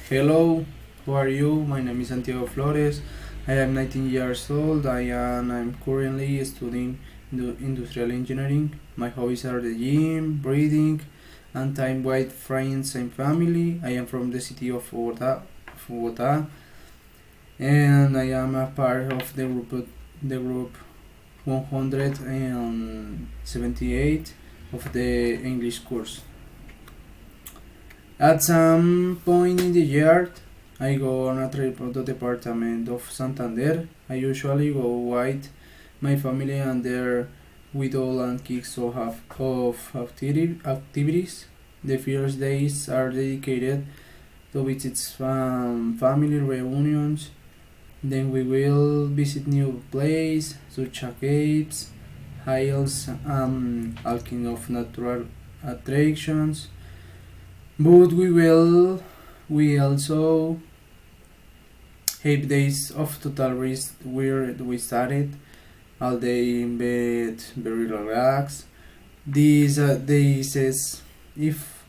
Hello, how are you? My name is Santiago Flores. I am 19 years old. I'm currently studying industrial engineering. My hobbies are the gym, breathing, and time with friends and family. I am from the city of Bogota, and I am a part of the group 178 of the English course. At some point in the year, I go on a trip to the department of Santander. I usually go with my family and their widow and kids activities. The first days are dedicated to visits family reunions. Then we will visit new places such as caves, hills, all kind of natural attractions. But we also have days of total rest where we started all day in bed, very relaxed. These days is if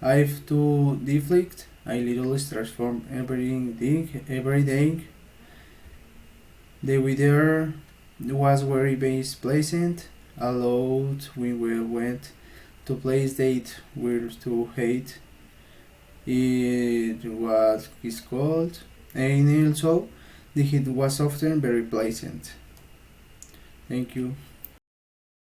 I have to deflect, I literally transform everything every day. The weather was pleasant. Allowed we went to place date were to hate it what is called, and also the heat was often very pleasant. Thank you.